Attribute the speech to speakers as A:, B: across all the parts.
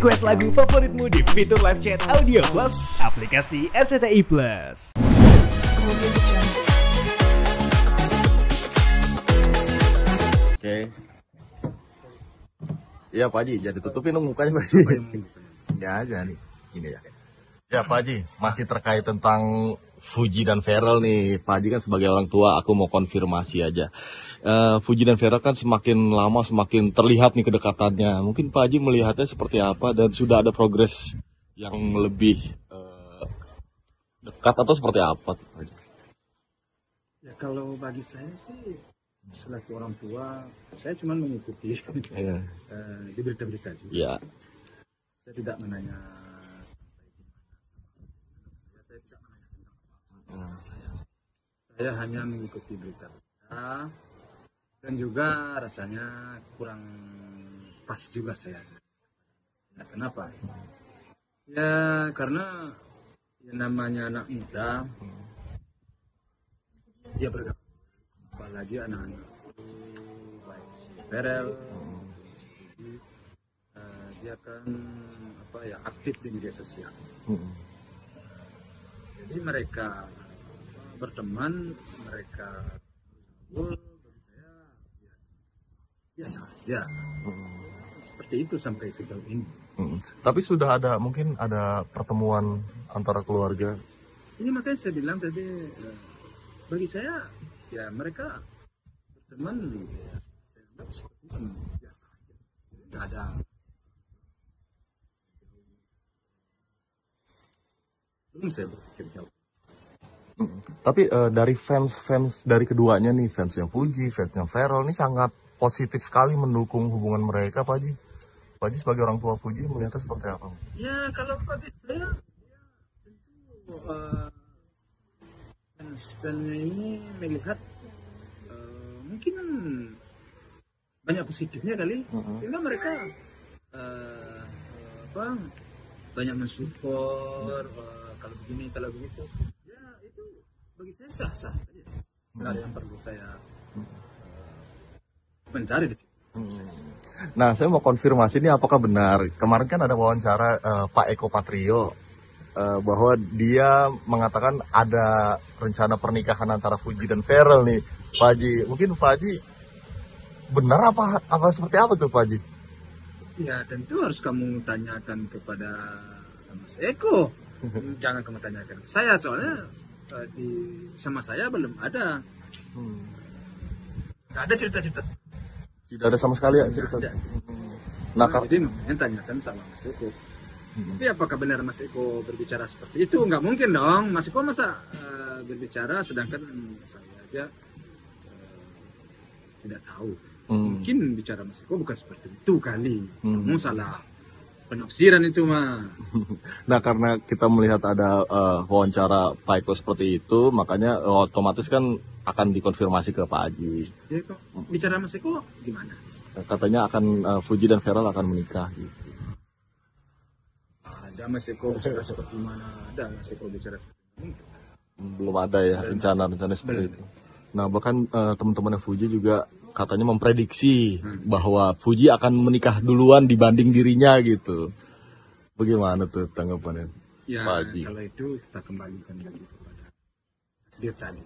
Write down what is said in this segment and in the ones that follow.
A: Request lagu favoritmu di fitur live chat Audio Plus aplikasi RCTI Plus.
B: Oke. Iya Pak Haji, jadi tutupin dong mukanya Pak Haji. Ya aja nih, ini ya. Ya Pak Haji, masih terkait tentang Fuji dan Feral nih. Pak Haji kan sebagai orang tua, aku mau konfirmasi aja. Fuji dan Feral kan semakin lama semakin terlihat nih kedekatannya. Mungkin Pak Haji melihatnya seperti apa dan sudah ada progres yang lebih dekat atau seperti apa Pak Haji?
C: Ya kalau bagi saya sih, selaku orang tua, saya cuma mengikuti di berita-berita aja.
B: Ya.
C: Saya tidak menanya saya tidak menanya tentang apa-apa. Saya hanya mengikuti berita-berita dan juga rasanya kurang pas juga saya. Nah, kenapa? Ya karena yang namanya anak muda, dia bergabung. Apalagi anak-anak baik si Feral, dia kan aktif di media sosial. Jadi mereka berteman, mereka bagi saya biasa aja. Seperti itu sampai sejauh ini.
B: Tapi sudah ada mungkin ada pertemuan antara keluarga.
C: Ini makanya saya bilang tadi, bagi saya ya mereka berteman, ya, saya anggap seperti itu biasa aja. Tidak ada. Belum saya berpikir jauh.
B: Tapi dari fans dari keduanya nih, fans yang Fuji, fans yang Feral ini sangat positif sekali mendukung hubungan mereka, Pak Haji. Pak Haji sebagai orang tua Fuji melihatnya seperti apa?
C: Ya kalau bagi saya, ya, tentu fans-fansnya ini melihat mungkin banyak positifnya kali, sehingga mereka banyak mensupport kalau begini kalau begitu. Ya itu bagi saya sah-sah saja. Tidak ada yang perlu saya mencari di situ.
B: Nah, saya mau konfirmasi ini apakah benar. Kemarin kan ada wawancara Pak Eko Patrio bahwa dia mengatakan ada rencana pernikahan antara Fuji dan Feral nih, Pak Haji. Mungkin Pak Haji benar apa seperti apa tuh Pak Haji?
C: Ya tentu harus kamu tanyakan kepada Mas Eko. Jangan kamu tanyakan saya, soalnya sama saya belum ada. Nggak ada cerita-cerita.
B: Tidak ada sama sekali ya cerita. Nah,
C: jadi yang tanyakan sama Mas Eko. Tapi apakah benar Mas Eko berbicara seperti itu? Nggak mungkin dong. Mas Eko masa berbicara sedangkan saya aja tidak tahu. Mungkin bicara Mas Eko bukan seperti itu kali. Kamu salah penafsiran itu mah.
B: Nah, karena kita melihat ada wawancara Pak Eko seperti itu, makanya otomatis kan akan dikonfirmasi ke Pak Haji.
C: Ya, kok bicara Mas Eko gimana?
B: Katanya akan Fuji dan Feral akan menikah gitu.
C: Ada Mas Eko bicara seperti mana? Ada Mas Eko bicara seperti itu?
B: Belum ada ya rencana seperti itu. Nah, bahkan teman-teman Fuji juga katanya memprediksi bahwa Fuji akan menikah duluan dibanding dirinya gitu. Bagaimana tuh tanggapannya?
C: Ya,
B: Pak Haji?
C: kalau itu kita kembalikan lagi kepada dia tadi.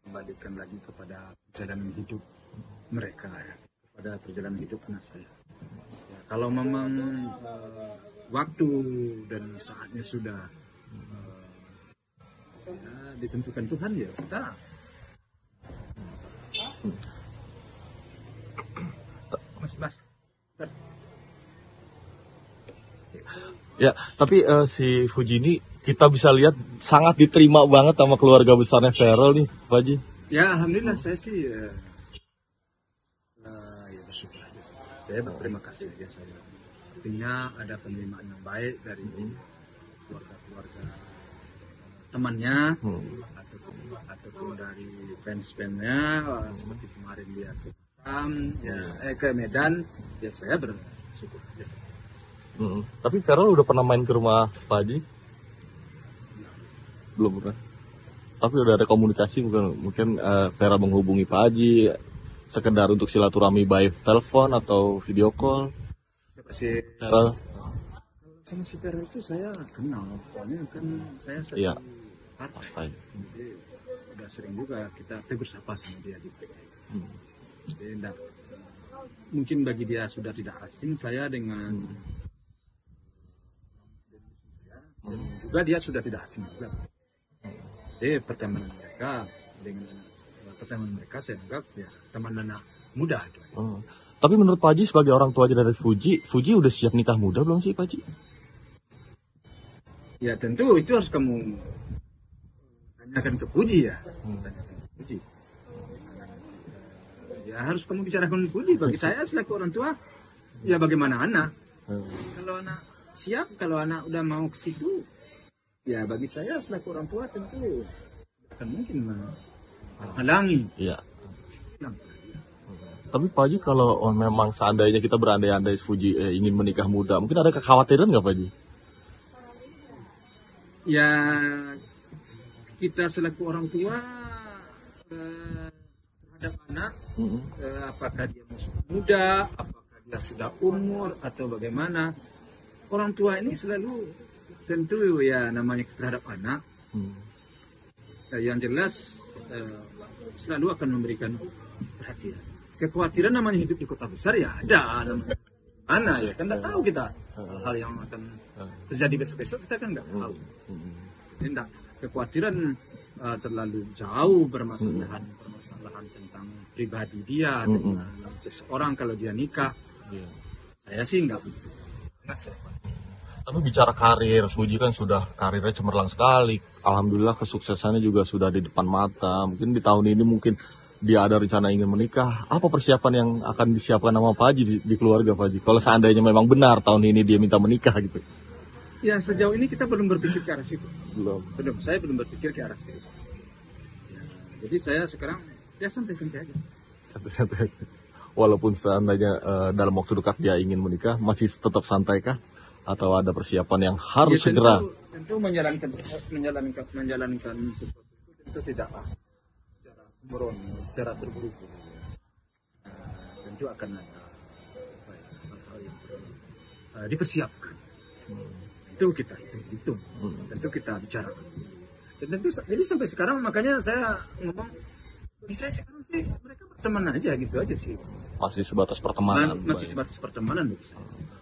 C: Kembalikan lagi kepada perjalanan hidup mereka, ya, kepada perjalanan hidup anak saya. Ya, kalau memang waktu dan saatnya sudah ditentukan Tuhan, ya kita. Mas.
B: Ya, tapi si Fuji ini kita bisa lihat sangat diterima banget sama keluarga besarnya Feral nih, Pak Haji.
C: Ya, alhamdulillah saya sih ya bersyukur aja. Saya berterima kasih aja saya. Artinya ada penerimaan yang baik dari keluarga temannya ataupun dari fans-fansnya, seperti kemarin dia ke Medan, ya saya bersyukur aja.
B: Tapi Feral udah pernah main ke rumah Pak Haji? Belum pernah. Tapi udah ada komunikasi mungkin Feral menghubungi Pak Haji sekedar untuk silaturahmi by telepon atau video call.
C: Si
B: Feral?
C: sama si Ferel itu saya kenal, soalnya kan saya satu
B: Iya.
C: partai.
B: Partai.
C: Jadi udah sering juga kita tegur sapa sama dia di PKI. Jadi mungkin bagi dia sudah tidak asing saya dengan saya, dan juga dia sudah tidak asing juga. Jadi pertemanan mereka saya anggap ya teman anak muda.
B: Tapi menurut Pak Haji sebagai orang tua dari Fuji udah siap nikah muda belum sih Pak Haji?
C: Ya tentu itu harus kamu tanyakan ke Puji ya. Tanyakan ke Puji. Ya harus kamu bicarakan Puji. Bagi saya selaku orang tua, ya bagaimana anak. Kalau anak siap, kalau anak udah mau ke situ, ya bagi saya selaku orang tua tentu akan mungkin menghalangi.
B: Iya. Tapi Pak Haji kalau memang seandainya kita berandai-andai Fuji ingin menikah muda, mungkin ada kekhawatiran nggak Pak Haji?
C: Ya kita selaku orang tua terhadap anak, apakah dia masih muda, apakah dia sudah umur atau bagaimana, orang tua ini selalu tentu ya namanya terhadap anak, yang jelas selalu akan memberikan perhatian. Kekhawatiran namanya hidup di kota besar ya ada, mana ya kan nggak tahu kita hal yang akan terjadi besok-besok kita kan nggak tahu. Tidak kekhawatiran terlalu jauh permasalahan tentang pribadi dia dengan seseorang kalau dia nikah. Saya sih nggak begitu.
B: Tapi bicara karir, Fuji kan sudah karirnya cemerlang sekali. Alhamdulillah kesuksesannya juga sudah di depan mata. Mungkin di tahun ini mungkin dia ada rencana ingin menikah. Apa persiapan yang akan disiapkan sama Pak Haji di keluarga Pak Haji? Kalau seandainya memang benar tahun ini dia minta menikah gitu.
C: Ya sejauh ini kita belum berpikir ke arah situ.
B: Belum.
C: Saya belum berpikir ke arah situ. Ya, jadi saya sekarang ya santai-santai aja.
B: Santai-santai. Walaupun seandainya dalam waktu dekat dia ingin menikah, masih tetap santai kah? Atau ada persiapan yang harus
C: Ya,
B: segera?
C: Tentu menjalankan sesuatu itu tentu tidak secara sembrono, secara terburu-buru. Tentu akan ada hal-hal yang perlu dipersiapkan. Tentu kita hitung, tentu kita bicarakan. Dan tentu jadi sampai sekarang makanya saya ngomong, bagi saya sekarang sih mereka berteman aja gitu aja sih.
B: Masih sebatas pertemanan.
C: Masih sebatas pertemanan bagi saya.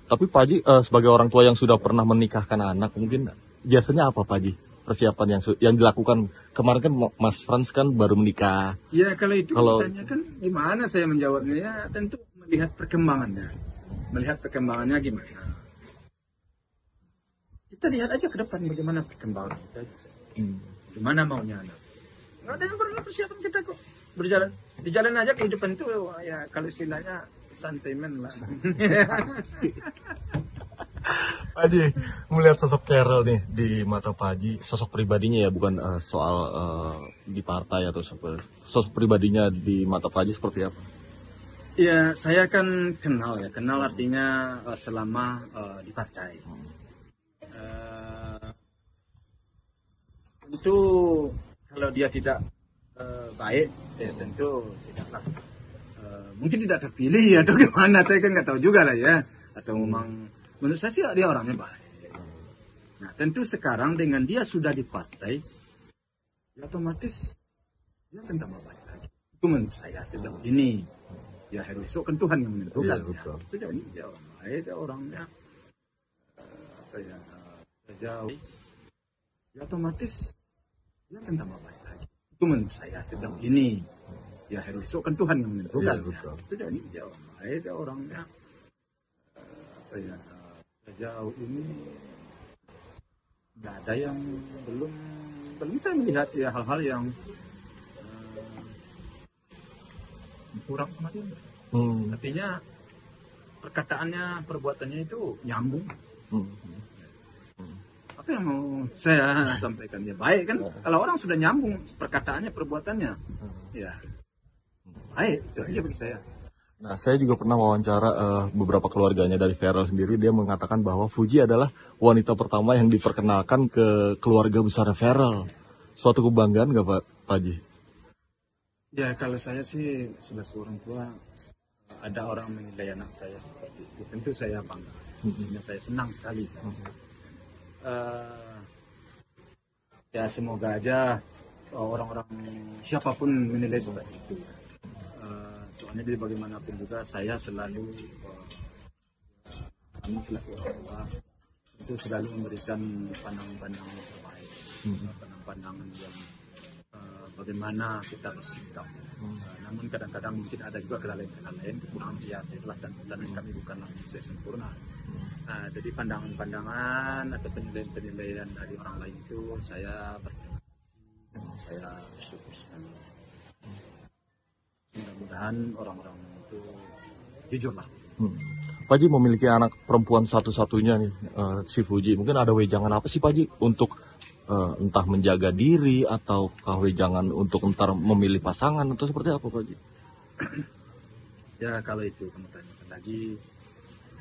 B: Tapi Pak Haji sebagai orang tua yang sudah pernah menikahkan anak, mungkin biasanya apa Pak Haji persiapan yang dilakukan? Kemarin kan Mas Frans kan baru menikah.
C: Ya kalau itu ditanyakan gimana saya menjawabnya, ya tentu melihat perkembangannya. Melihat perkembangannya gimana. Kita lihat aja ke depan bagaimana perkembangan kita. Gimana maunya anak. Nggak ada yang perlu persiapan kita kok. Berjalan aja kehidupan itu ya kalau istilahnya sentimen lah.
B: Pak Haji, melihat sosok Ferel nih di mata Pak Haji, sosok pribadinya ya, bukan soal di partai atau sosok pribadinya di mata Pak Haji seperti apa?
C: Ya saya kan kenal ya, kenal artinya selama di partai. Tentu kalau dia tidak baik, ya tentu tidaklah mungkin tidak terpilih atau gimana, saya kan nggak tahu juga lah ya. Atau memang menurut saya sih dia orangnya baik. Nah tentu sekarang dengan dia sudah di partai, ya otomatis dia akan tambah baik lagi. Itu menurut saya sejauh ini. Ya hari esok kan Tuhan yang menentukan. Ya. Sejauh ini dia orang baik, dia orangnya sejauh ya otomatis dia akan tambah baik lagi. Itu menurut saya sejauh ini. Ya hari esok kan Tuhan yang menentukan. Ya. Sejauh ini dia orang baik, dia orangnya sejauh ini nggak ada yang belum saya melihat ya hal-hal yang kurang sama dia. Artinya perkataannya, perbuatannya itu nyambung. Apa yang mau saya sampaikan, ya baik kan? Kalau orang sudah nyambung perkataannya, perbuatannya, ya baik, itu aja bagi saya.
B: Nah, saya juga pernah wawancara beberapa keluarganya dari Ferel sendiri. Dia mengatakan bahwa Fuji adalah wanita pertama yang diperkenalkan ke keluarga besar Ferel. Suatu kebanggaan nggak Pak Haji?
C: Ya kalau saya sih sebagai orang tua ada orang menilai anak saya seperti itu, tentu saya bangga. Saya senang sekali. Ya semoga aja orang-orang siapapun menilai seperti itu. Soalnya dari bagaimanapun juga saya selalu kami selaku orang tua itu selalu memberikan pandangan-pandangan yang terbaik, pandangan-pandangan yang bagaimana kita bersikap. Namun kadang-kadang mungkin ada juga kelalaian-kelalaian, kekurangan itulah dan kami bukanlah manusia sempurna. Jadi pandangan-pandangan atau penilaian-penilaian dari orang lain itu saya berterima kasih, saya bersyukur sekali. Mudah-mudahan orang-orang itu jujurlah.
B: Pak Haji memiliki anak perempuan satu-satunya nih, si Fuji. Mungkin ada wejangan apa sih Pak Haji untuk entah menjaga diri atau wejangan untuk entar memilih pasangan atau seperti apa Pak Haji?
C: Ya kalau itu kamu tanyakan lagi,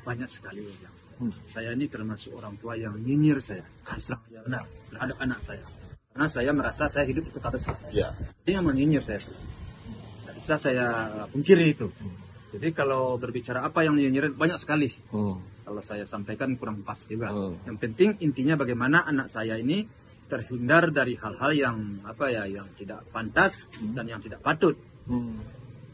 C: banyak sekali wejangan saya. Saya ini termasuk orang tua yang nyinyir saya terhadap anak saya. Karena saya merasa saya hidup di kota besar.
B: Ya.
C: Dia menyinyir saya. Tidak bisa saya pungkiri itu. Jadi kalau berbicara apa yang nyinyir banyak sekali. Kalau saya sampaikan kurang pas juga. Yang penting intinya bagaimana anak saya ini terhindar dari hal-hal yang yang tidak pantas dan yang tidak patut.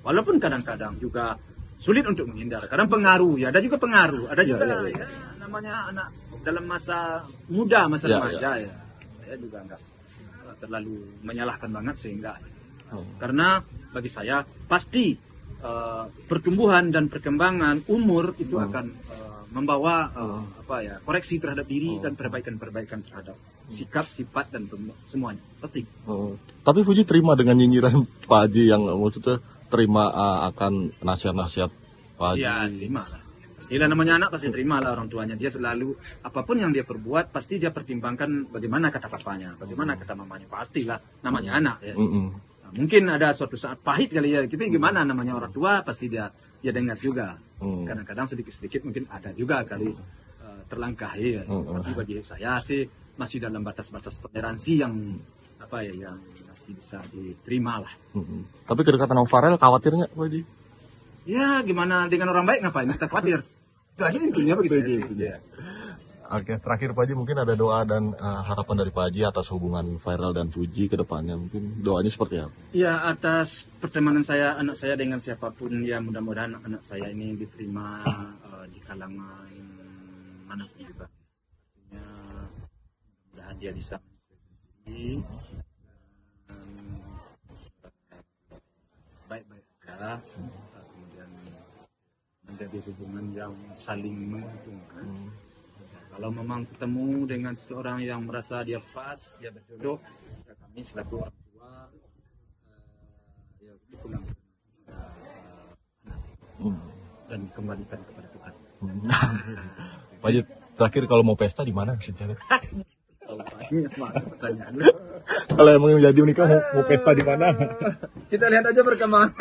C: Walaupun kadang-kadang juga sulit untuk menghindar. Kadang pengaruh ya, ada juga pengaruh, ada juga ya, namanya anak dalam masa muda, masa remaja ya. Saya juga enggak terlalu menyalahkan banget sehingga karena bagi saya pasti pertumbuhan dan perkembangan umur itu akan membawa koreksi terhadap diri dan perbaikan-perbaikan terhadap sikap, sifat dan semuanya pasti.
B: Tapi Fuji terima dengan nyinyiran Pak Haji yang maksudnya terima akan nasihat-nasihat Pak Haji.
C: Ya terima lah. Pastilah namanya anak pasti terima lah orang tuanya. Dia selalu apapun yang dia perbuat pasti dia pertimbangkan bagaimana kata papanya, bagaimana kata mamanya. Pastilah namanya anak ya. Mungkin ada suatu saat pahit kali ya, tapi gimana namanya orang tua pasti dia dengar juga. Kadang-kadang sedikit-sedikit mungkin ada juga kali terlangkahi ya. Tapi bagi saya sih masih dalam batas-batas toleransi yang yang masih bisa diterima lah.
B: Tapi kedekatan sama Farel khawatirnya Pak Haji?
C: Ya gimana dengan orang baik ngapain kita khawatir? Itu aja intinya bagi saya sih.
B: Oke, terakhir Pak Haji mungkin ada doa dan harapan dari Pak Haji atas hubungan Farel dan Fuji ke depannya. Mungkin doanya seperti apa? Ya,
C: atas pertemanan saya, anak saya dengan siapapun, ya mudah-mudahan anak saya ini diterima di kalangan manapun juga. Artinya, mudah-mudahan dia bisa baik-baik saja, kemudian menjadi hubungan yang saling menguntungkan. Kalau memang ketemu dengan seseorang yang merasa dia pas, dia berjodoh, ya kami selaku orang tua, pulang dan kembalikan kepada Tuhan.
B: Pak Haji, terakhir kalau mau pesta di mana bisa cari? Kalau emang jadi menikah mau pesta di mana?
C: Kita lihat aja perkembangan.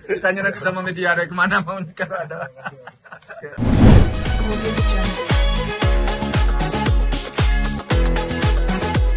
C: Ditanya nanti sama media ada kemana mau nikah ada.